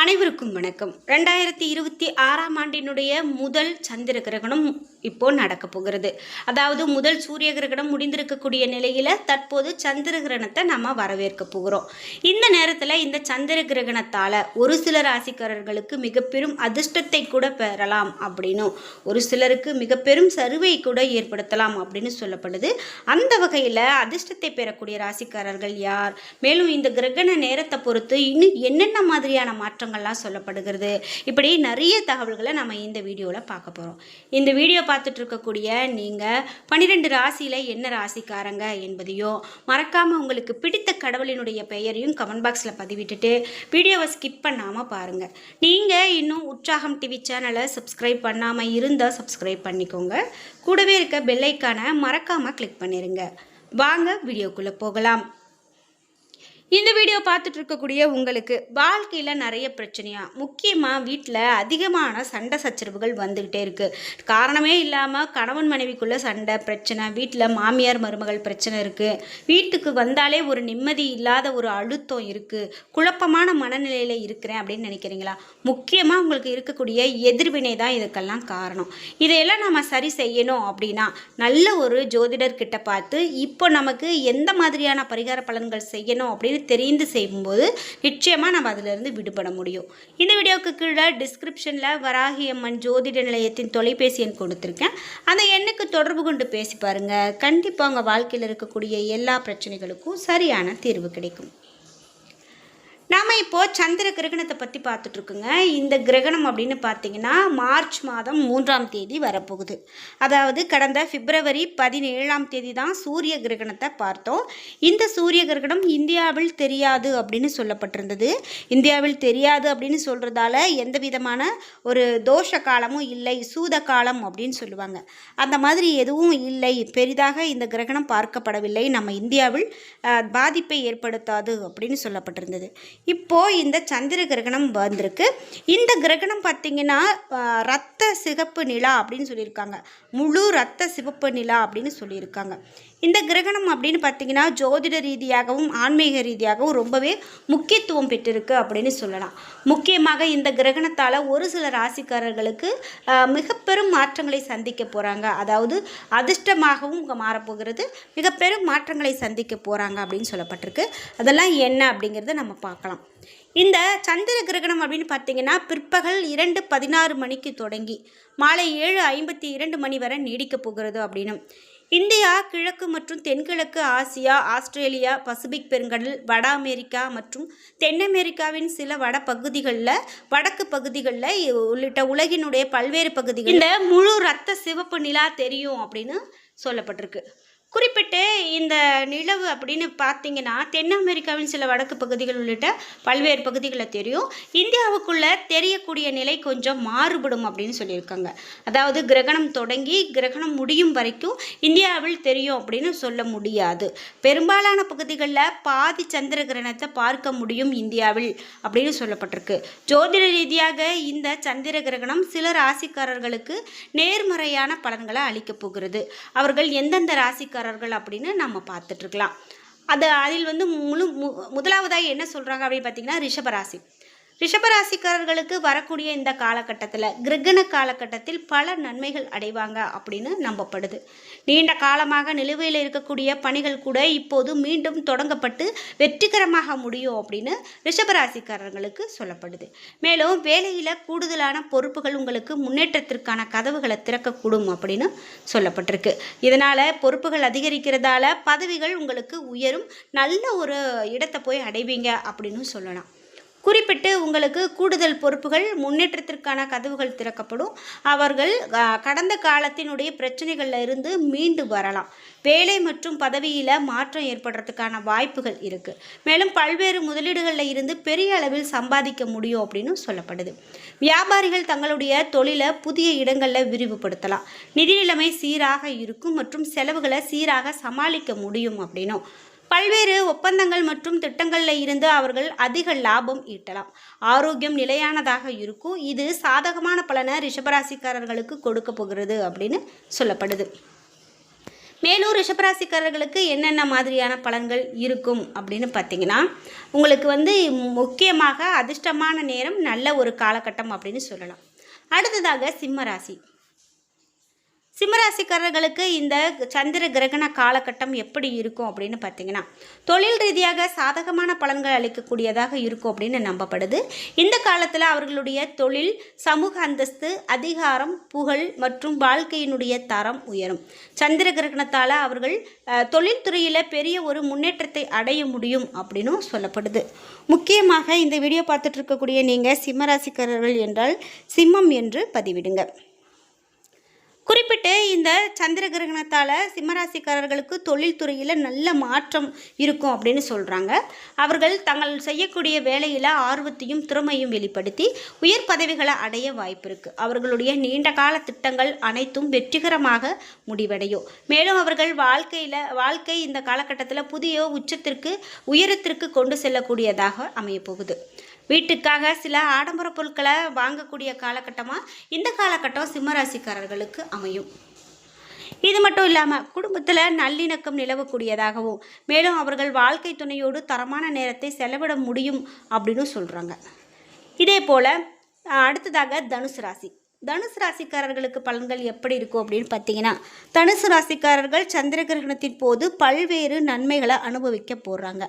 அனைவருக்கும் வணக்கம். 2026ஆம் ஆண்டினுடைய முதல் சந்திர கிரகணம் இப்போ நடக்க போகிறது. அதாவது முதல் சூரிய கிரகணம் முடிந்திருக்கக்கூடிய நிலையில தற்போது சந்திர கிரகணத்தை நம்ம வரவேற்க போகிறோம். இந்த நேரத்தில் இந்த சந்திர கிரகணத்தால் ஒரு சில ராசிக்காரர்களுக்கு மிக பெரும் அதிர்ஷ்டத்தை கூட பெறலாம் அப்படின்னும் ஒரு சிலருக்கு மிக பெரும் சரிவை கூட ஏற்படுத்தலாம் அப்படின்னு சொல்லப்படுது. அந்த வகையில் அதிர்ஷ்டத்தை பெறக்கூடிய ராசிக்காரர்கள் யார், மேலும் இந்த கிரகண நேரத்தை பொறுத்து இன்னும் என்னென்ன மாதிரியான மாற்றங்கள்லாம் சொல்லப்படுகிறது, இப்படி நிறைய தகவல்களை நம்ம இந்த வீடியோவில் பார்க்க போகிறோம். இந்த வீடியோ பார்த்துட்டு இருக்கக்கூடிய நீங்கள் 12 ராசியில் என்ன ராசிக்காரங்க என்பதையோ மறக்காமல் உங்களுக்கு பிடித்த கடவுளினுடைய பெயரையும் கமெண்ட் பாக்ஸில் பதிவிட்டுட்டு வீடியோவை ஸ்கிப் பண்ணாமல் பாருங்கள். நீங்கள் இன்னும் உற்சாகம் டிவி சேனலை சப்ஸ்கிரைப் பண்ணாமல் இருந்தால் சப்ஸ்கிரைப் பண்ணிக்கோங்க. கூடவே இருக்க பெல் ஐக்கானை மறக்காமல் கிளிக் பண்ணிடுங்க. வாங்க வீடியோக்குள்ளே போகலாம். இந்த வீடியோ பார்த்துட்டு இருக்கக்கூடிய உங்களுக்கு வாழ்க்கையில் நிறைய பிரச்சனையா, முக்கியமாக வீட்டில் அதிகமான சண்டை சச்சரவுகள் வந்துக்கிட்டே இருக்குது. காரணமே இல்லாமல் கணவன் மனைவிக்குள்ளே சண்டை பிரச்சனை, வீட்டில் மாமியார் மருமகள் பிரச்சனை இருக்குது, வீட்டுக்கு வந்தாலே ஒரு நிம்மதி இல்லாத ஒரு அழுத்தம் இருக்குது, குழப்பமான மனநிலையில் இருக்கிறேன் அப்படின்னு நினைக்கிறீங்களா? முக்கியமாக உங்களுக்கு இருக்கக்கூடிய எதிர்வினை தான் இதுக்கெல்லாம் காரணம். இதையெல்லாம் நம்ம சரி செய்யணும் அப்படின்னா நல்ல ஒரு ஜோதிடர்கிட்ட பார்த்து இப்போ நமக்கு எந்த மாதிரியான பரிகார பலன்கள் செய்யணும் அப்படின்னு தெரிந்து செய்யும்போது நிச்சயமாக நம்ம அதிலிருந்து விடுபட முடியும். இந்த வீடியோவுக்கு கீழே டிஸ்கிரிப்ஷனில் வராகி அம்மன் ஜோதிட நிலையத்தின் தொலைபேசி எண் கொடுத்துருக்கேன். அந்த எண்ணுக்கு தொடர்பு கொண்டு பேசி பாருங்கள். கண்டிப்பாக உங்கள் வாழ்க்கையில் இருக்கக்கூடிய எல்லா பிரச்சனைகளுக்கும் சரியான தீர்வு கிடைக்கும். நாம் இப்போது சந்திர கிரகணத்தை பற்றி பார்த்துட்ருக்குங்க. இந்த கிரகணம் அப்படின்னு பார்த்தீங்கன்னா மார்ச் மாதம் 3ஆம் தேதி வரப்போகுது. அதாவது கடந்த பிப்ரவரி 17ஆம் தேதி தான் சூரிய கிரகணத்தை பார்த்தோம். இந்த சூரிய கிரகணம் இந்தியாவில் தெரியாது அப்படின்னு சொல்லப்பட்டிருந்தது. இந்தியாவில் தெரியாது அப்படின்னு சொல்கிறதால எந்த விதமான ஒரு தோஷ காலமும் இல்லை, சூத காலம் அப்படின்னு சொல்லுவாங்க. அந்த மாதிரி எதுவும் இல்லை, பெரிதாக இந்த கிரகணம் பார்க்கப்படவில்லை, நம்ம இந்தியாவில் பாதிப்பை ஏற்படுத்தாது அப்படின்னு சொல்லப்பட்டிருந்தது. இப்போது இந்த சந்திர கிரகணம் வந்திருக்கு. இந்த கிரகணம் பார்த்திங்கன்னா ரத்த சிகப்பு நிலா அப்படின்னு சொல்லியிருக்காங்க, முழு ரத்த சிவப்பு நிலா அப்படின்னு சொல்லியிருக்காங்க. இந்த கிரகணம் அப்படின்னு பார்த்திங்கன்னா ஜோதிட ரீதியாகவும் ஆன்மீக ரீதியாகவும் ரொம்பவே முக்கியத்துவம் பெற்றிருக்கு அப்படின்னு சொல்லலாம். முக்கியமாக இந்த கிரகணத்தால் ஒரு சில ராசிக்காரர்களுக்கு மிக பெரும் மாற்றங்களை சந்திக்க போகிறாங்க. அதாவது அதிர்ஷ்டமாகவும் மாறப்போகிறது, மிக பெரும் மாற்றங்களை சந்திக்க போகிறாங்க அப்படின்னு சொல்லப்பட்டிருக்கு. அதெல்லாம் என்ன அப்படிங்கிறத நம்ம பார்க்கலாம். இந்த சந்திர கிரகணம் அப்படின்னு பார்த்தீங்கன்னா பிற்பகல் 2:16 மணிக்கு தொடங்கி மாலை 7:52 மணி வரை நீடிக்க போகிறது அப்படின்னு இந்தியா, கிழக்கு மற்றும் தென்கிழக்கு ஆசியா, ஆஸ்திரேலியா, பசிபிக் பெருங்கடல், வட அமெரிக்கா மற்றும் தென் அமெரிக்காவின் சில வடக்கு பகுதிகளில் உள்ளிட்ட உலகினுடைய பல்வேறு பகுதிகள் இந்த முழு ரத்த சிவப்பு நிலா தெரியும் அப்படின்னு சொல்லப்பட்டிருக்கு. குறிப்பிட்டு இந்த நிலவு அப்படின்னு பார்த்தீங்கன்னா தென் அமெரிக்காவின் சில வடக்கு பகுதிகள் உள்ளிட்ட பல்வேறு பகுதிகளில் தெரியும். இந்தியாவுக்குள்ளே தெரியக்கூடிய நிலை கொஞ்சம் மாறுபடும் அப்படின்னு சொல்லியிருக்காங்க. அதாவது கிரகணம் தொடங்கி கிரகணம் முடியும் வரைக்கும் இந்தியாவில் தெரியும் அப்படின்னு சொல்ல முடியாது. பெரும்பாலான பகுதிகளில் பாதி சந்திர கிரகணத்தை பார்க்க முடியும் இந்தியாவில் அப்படின்னு சொல்லப்பட்டிருக்கு. ஜோதிட ரீதியாக இந்த சந்திர கிரகணம் சில ராசிக்காரர்களுக்கு நேர்மறையான பலன்களை அளிக்கப் போகிறது. அவர்கள் எந்தெந்த ராசிக்காரர்கள் அப்படின்னு நம்ம பார்த்துட்ருக்கலாம். அதில் வந்து முதலாவதாக என்ன சொல்கிறாங்க அப்படின்னு பார்த்தீங்கன்னா ரிஷபராசிக்காரர்களுக்கு வரக்கூடிய இந்த காலகட்டத்தில் கிரகண காலகட்டத்தில் பல நன்மைகள் அடைவாங்க அப்படின்னு நம்பப்படுது. நீண்ட காலமாக நிலுவையில் இருக்கக்கூடிய பணிகள் கூட இப்போது மீண்டும் தொடங்கப்பட்டு வெற்றிகரமாக முடியும் அப்படின்னு ரிஷபராசிக்காரர்களுக்கு சொல்லப்படுது. மேலும் வேலையில் கூடுதலான பொறுப்புகள் உங்களுக்கு முன்னேற்றத்திற்கான கதவுகளை திறக்கக்கூடும் அப்படின்னு சொல்லப்பட்டிருக்கு. இதனால் பொறுப்புகள் அதிகரிக்கிறதால பதவிகள் உங்களுக்கு உயரும், நல்ல ஒரு இடத்தை போய் அடைவீங்க அப்படின்னு சொல்லலாம். குறிப்பிட்டு உங்களுக்கு கூடுதல் பொறுப்புகள், முன்னேற்றத்திற்கான கதவுகள் திறக்கப்படும். அவர்கள் கடந்த காலத்தினுடைய பிரச்சனைகளில் இருந்து மீண்டு வரலாம். வேலை மற்றும் பதவியில் மாற்றம் ஏற்படுறதுக்கான வாய்ப்புகள் இருக்குது. மேலும் பல்வேறு முதலீடுகளில் இருந்து பெரிய அளவில் சம்பாதிக்க முடியும் அப்படின்னு சொல்லப்படுது. வியாபாரிகள் தங்களுடைய தொழிலை புதிய இடங்களில் விரிவுபடுத்தலாம். நிதி நிலைமை சீராக இருக்கும் மற்றும் செலவுகளை சீராக சமாளிக்க முடியும் அப்படின்னும் பல்வேறு ஒப்பந்தங்கள் மற்றும் திட்டங்களில் இருந்து அவர்கள் அதிக லாபம் ஈட்டலாம். ஆரோக்கியம் நிலையானதாக இருக்கும். இது சாதகமான பலனை ரிஷபராசிக்காரர்களுக்கு கொடுக்க போகிறது அப்படின்னு சொல்லப்படுது. மேலும் ரிஷபராசிக்காரர்களுக்கு என்னென்ன மாதிரியான பலன்கள் இருக்கும் அப்படின்னு பார்த்தீங்கன்னா, உங்களுக்கு முக்கியமாக அதிர்ஷ்டமான நேரம் நல்ல ஒரு காலகட்டம் அப்படின்னு சொல்லலாம். அடுத்ததாக சிம்மராசிக்காரர்களுக்கு இந்த சந்திர கிரகண காலகட்டம் எப்படி இருக்கும் அப்படின்னு பார்த்தீங்கன்னா, தொழில் ரீதியாக சாதகமான பலன்கள் அளிக்கக்கூடியதாக இருக்கும் அப்படின்னு நம்பப்படுது. இந்த காலத்தில் அவர்களுடைய தொழில், சமூக அந்தஸ்து, அதிகாரம், புகழ் மற்றும் வாழ்க்கையினுடைய தரம் உயரும். சந்திர கிரகணத்தால் அவர்கள் தொழில்துறையில் பெரிய ஒரு முன்னேற்றத்தை அடைய முடியும் அப்படின்னும் சொல்லப்படுது. முக்கியமாக இந்த வீடியோ பார்த்துட்டு இருக்கக்கூடிய நீங்கள் சிம்மராசிக்காரர்கள் என்றால் சிம்மம் என்று பதிவிடுங்க. குறிப்பிட்டு இந்த சந்திர கிரகணத்தால் சிம்மராசிக்காரர்களுக்கு தொழில்துறையில் நல்ல மாற்றம் இருக்கும் அப்படின்னு சொல்கிறாங்க. அவர்கள் தங்கள் செய்யக்கூடிய வேலையில் ஆர்வத்தையும் திறமையும் வெளிப்படுத்தி உயர் பதவிகளை அடைய வாய்ப்பு இருக்குது. அவர்களுடைய நீண்ட கால திட்டங்கள் அனைத்தும் வெற்றிகரமாக முடிவடையும். மேலும் அவர்கள் வாழ்க்கை இந்த காலகட்டத்தில் புதிய உயரத்திற்கு கொண்டு செல்லக்கூடியதாக அமையப்போகுது. வீட்டுக்காக சில ஆடம்பர பொருட்களை வாங்கக்கூடிய காலகட்டமாக இந்த காலகட்டம் சிம்மராசிக்காரர்களுக்கு அமையும். இது மட்டும் இல்லாமல் குடும்பத்தில் நல்லிணக்கம் நிலவக்கூடியதாகவும், மேலும் அவர்கள் வாழ்க்கை துணையோடு தரமான நேரத்தை செலவிட முடியும் அப்படின்னு சொல்கிறாங்க. இதே போல் அடுத்ததாக தனுசு ராசிக்காரர்களுக்கு பலன்கள் எப்படி இருக்கும் அப்படின்னு பார்த்தீங்கன்னா, தனுசு ராசிக்காரர்கள் சந்திர கிரகணத்தின் போது பல்வேறு நன்மைகளை அனுபவிக்க போகிறாங்க.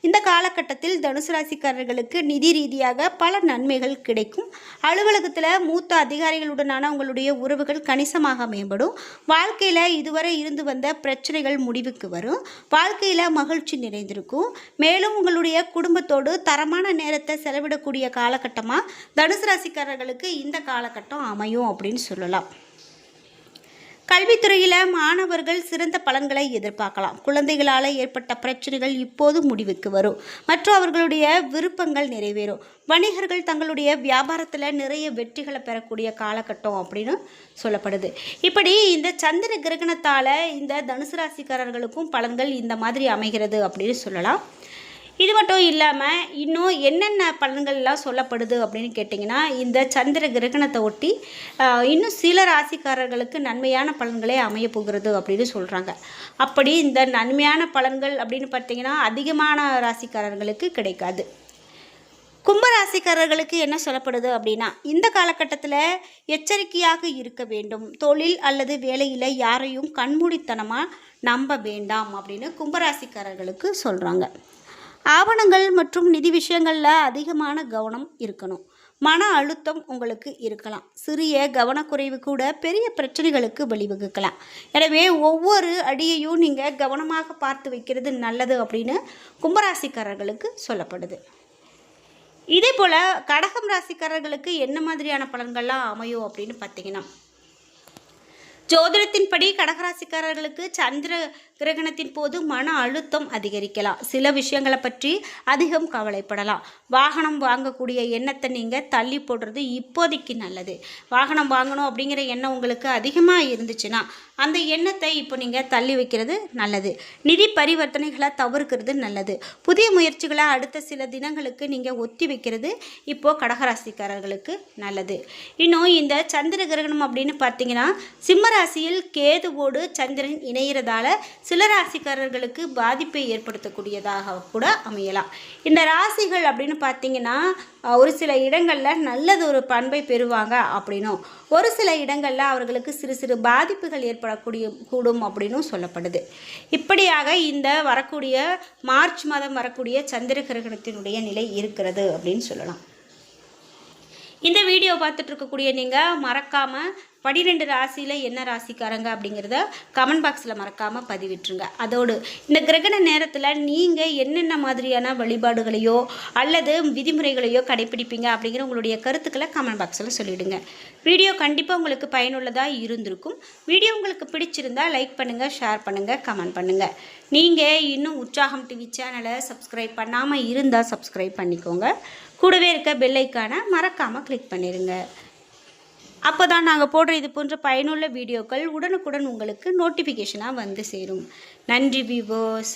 இந்த காலகட்டத்தில் தனுசு ராசிக்காரர்களுக்கு நிதி ரீதியாக பல நன்மைகள் கிடைக்கும். அலுவலகத்தில் மூத்த அதிகாரிகளுடனான உங்களுடைய உறவுகள் கணிசமாக மேம்படும். வாழ்க்கையில் இதுவரை இருந்து வந்த பிரச்சனைகள் முடிவுக்கு வரும். வாழ்க்கையில் மகிழ்ச்சி நிறைந்திருக்கும். மேலும் உங்களுடைய குடும்பத்தோடு தரமான நேரத்தை செலவிடக்கூடிய காலகட்டமாக தனுசு ராசிக்காரர்களுக்கு இந்த காலகட்டம் அமையும் அப்படின்னு சொல்லலாம். கல்வித்துறையில் மாணவர்கள் சிறந்த பலன்களை எதிர்பார்க்கலாம். குழந்தைகளால் ஏற்பட்ட பிரச்சனைகள் இப்போது முடிவுக்கு வரும் மற்றும் அவர்களுடைய விருப்பங்கள் நிறைவேறும். வணிகர்கள் தங்களுடைய வியாபாரத்தில் நிறைய வெற்றிகளை பெறக்கூடிய காலகட்டம் அப்படின்னு சொல்லப்படுது. இப்படி இந்த சந்திர கிரகணத்தால் இந்த தனுசு ராசிக்காரர்களுக்கும் பலன்கள் இந்த மாதிரி அமைகிறது அப்படின்னு சொல்லலாம். இது மட்டும் இல்லாமல் இன்னும் என்னென்ன பலன்கள்லாம் சொல்லப்படுது அப்படின்னு கேட்டிங்கன்னா, இந்த சந்திர கிரகணத்தை ஒட்டி இன்னும் சில ராசிக்காரர்களுக்கு நன்மையான பலன்களே அமைய போகிறது அப்படின்னு சொல்கிறாங்க. அப்படி இந்த நன்மையான பலன்கள் அப்படின்னு பார்த்திங்கன்னா அதிகமான ராசிக்காரர்களுக்கு கிடைக்காது. கும்பராசிக்காரர்களுக்கு என்ன சொல்லப்படுது அப்படின்னா, இந்த காலகட்டத்தில் எச்சரிக்கையாக இருக்க வேண்டும். தொழில் அல்லது வேலையில் யாரையும் கண்மூடித்தனமாக நம்ப வேண்டாம் அப்படின்னு கும்பராசிக்காரர்களுக்கு சொல்கிறாங்க. ஆவணங்கள் மற்றும் நிதி விஷயங்களில் அதிகமான கவனம் இருக்கணும். மன அழுத்தம் உங்களுக்கு இருக்கலாம். சிறிய கவனக்குறைவு கூட பெரிய பிரச்சனைகளுக்கு வழிவகுக்கலாம். எனவே ஒவ்வொரு அடியையும் நீங்கள் கவனமாக பார்த்து வைக்கிறது நல்லது அப்படின்னு கும்பராசிக்காரர்களுக்கு சொல்லப்படுது. இதே போல் கடகம் ராசிக்காரர்களுக்கு என்ன மாதிரியான பலன்கள்லாம் அமையும் அப்படின்னு பார்த்தீங்கன்னா, ஜோதிடத்தின்படி கடகராசிக்காரர்களுக்கு சந்திர கிரகணத்தின் போது மன அழுத்தம் அதிகரிக்கலாம். சில விஷயங்களை பற்றி அதிகம் கவலைப்படலாம். வாகனம் வாங்கக்கூடிய எண்ணத்தை நீங்கள் தள்ளி போடுறது இப்போதைக்கு நல்லது. வாகனம் வாங்கணும் அப்படிங்கிற எண்ணம் உங்களுக்கு அதிகமாக இருந்துச்சுன்னா அந்த எண்ணத்தை இப்போ நீங்கள் தள்ளி வைக்கிறது நல்லது. நிதி பரிவர்த்தனைகளை தவிர்க்கிறது நல்லது. புதிய முயற்சிகளை அடுத்த சில தினங்களுக்கு நீங்கள் ஒத்தி வைக்கிறது இப்போது கடகராசிக்காரர்களுக்கு நல்லது. இன்னும் இந்த சந்திர கிரகணம் அப்படின்னு பார்த்தீங்கன்னா, சிம்மராசியில் கேதுவோடு சந்திரன் இணைகிறதால சில ராசிக்காரர்களுக்கு பாதிப்பை ஏற்படுத்தக்கூடியதாக கூட அமையலாம். இந்த ராசிகள் அப்படின்னு பார்த்தீங்கன்னா, ஒரு சில இடங்களில் நல்லது ஒரு பண்பை பெறுவாங்க அப்படின்னும், ஒரு சில இடங்களில் அவர்களுக்கு சிறு சிறு பாதிப்புகள் கூடும் அப்படின்னும் சொல்லப்படுது. இப்படியாக இந்த வரக்கூடிய மார்ச் மாதம் வரக்கூடிய சந்திர கிரகணத்தினுடைய நிலை இருக்கிறது அப்படின்னு சொல்லலாம். இந்த வீடியோ பார்த்துட்டு இருக்கக்கூடிய நீங்கள் மறக்காமல் 12 ராசியில் என்ன ராசிக்காரங்க அப்படிங்கிறத கமெண்ட் பாக்ஸில் மறக்காமல் பதிவிட்டுருங்க. அதோடு இந்த கிரகண நேரத்தில் நீங்கள் என்னென்ன மாதிரியான வழிபாடுகளையோ அல்லது விதிமுறைகளையோ கடைப்பிடிப்பீங்க அப்படிங்கிற உங்களுடைய கருத்துக்களை கமெண்ட் பாக்ஸில் சொல்லிவிடுங்க. வீடியோ கண்டிப்பாக உங்களுக்கு பயனுள்ளதாக இருந்திருக்கும். வீடியோ உங்களுக்கு பிடிச்சிருந்தால் லைக் பண்ணுங்கள், ஷேர் பண்ணுங்கள், கமெண்ட் பண்ணுங்கள். நீங்கள் இன்னும் உற்சாகம் டிவி சேனலை சப்ஸ்கிரைப் பண்ணாமல் இருந்தால் சப்ஸ்கிரைப் பண்ணிக்கோங்க. கூடவே இருக்க பெல் ஐக்கானை மறக்காமல் கிளிக் பண்ணிடுங்க. அப்போ தான் நாங்கள் போடுற இது போன்ற பயனுள்ள வீடியோக்கள் உடனுக்குடன் உங்களுக்கு நோட்டிஃபிகேஷனாக வந்து சேரும். நன்றி வியூவர்ஸ்.